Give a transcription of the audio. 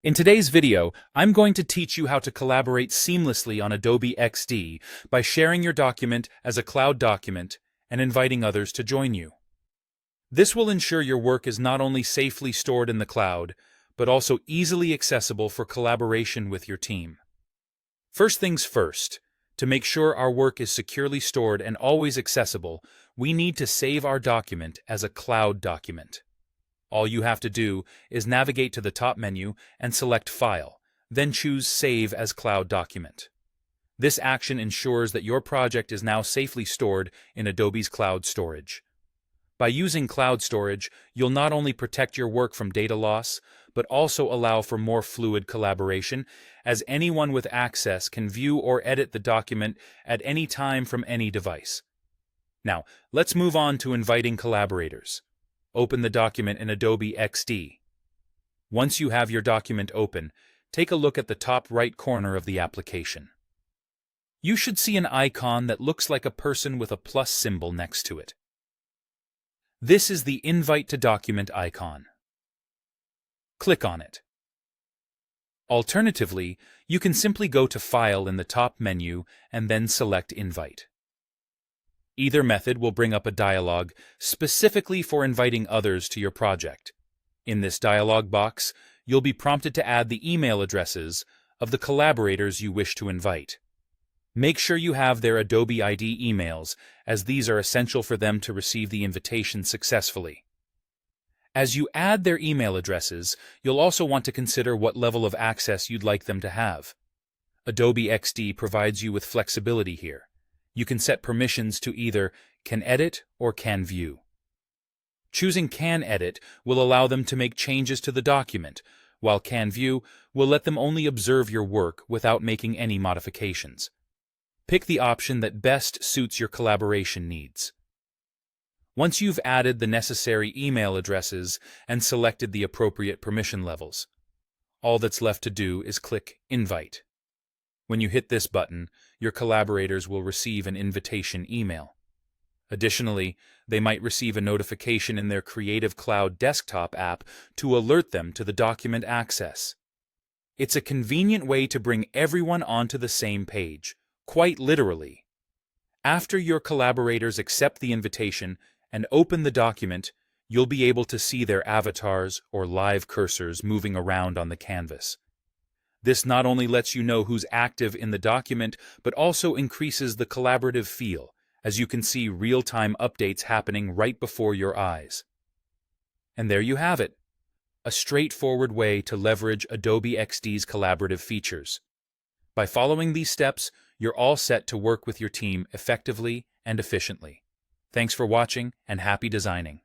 In today's video, I'm going to teach you how to collaborate seamlessly on Adobe XD by sharing your document as a cloud document and inviting others to join you. This will ensure your work is not only safely stored in the cloud, but also easily accessible for collaboration with your team. First things first, to make sure our work is securely stored and always accessible, we need to save our document as a cloud document. All you have to do is navigate to the top menu and select File, then choose Save as Cloud Document. This action ensures that your project is now safely stored in Adobe's cloud storage. By using cloud storage, you'll not only protect your work from data loss, but also allow for more fluid collaboration, as anyone with access can view or edit the document at any time from any device. Now, let's move on to inviting collaborators. Open the document in Adobe XD. Once you have your document open, take a look at the top right corner of the application. You should see an icon that looks like a person with a plus symbol next to it. This is the Invite to Document icon. Click on it. Alternatively, you can simply go to File in the top menu and then select Invite. Either method will bring up a dialog specifically for inviting others to your project. In this dialog box, you'll be prompted to add the email addresses of the collaborators you wish to invite. Make sure you have their Adobe ID emails, as these are essential for them to receive the invitation successfully. As you add their email addresses, you'll also want to consider what level of access you'd like them to have. Adobe XD provides you with flexibility here. You can set permissions to either Can Edit or Can View. Choosing Can Edit will allow them to make changes to the document, while Can View will let them only observe your work without making any modifications. Pick the option that best suits your collaboration needs. Once you've added the necessary email addresses and selected the appropriate permission levels, all that's left to do is click Invite. When you hit this button, your collaborators will receive an invitation email. Additionally, they might receive a notification in their Creative Cloud desktop app to alert them to the document access. It's a convenient way to bring everyone onto the same page, quite literally. After your collaborators accept the invitation and open the document, you'll be able to see their avatars or live cursors moving around on the canvas. This not only lets you know who's active in the document, but also increases the collaborative feel, as you can see real-time updates happening right before your eyes. And there you have it, a straightforward way to leverage Adobe XD's collaborative features. By following these steps, you're all set to work with your team effectively and efficiently. Thanks for watching, and happy designing.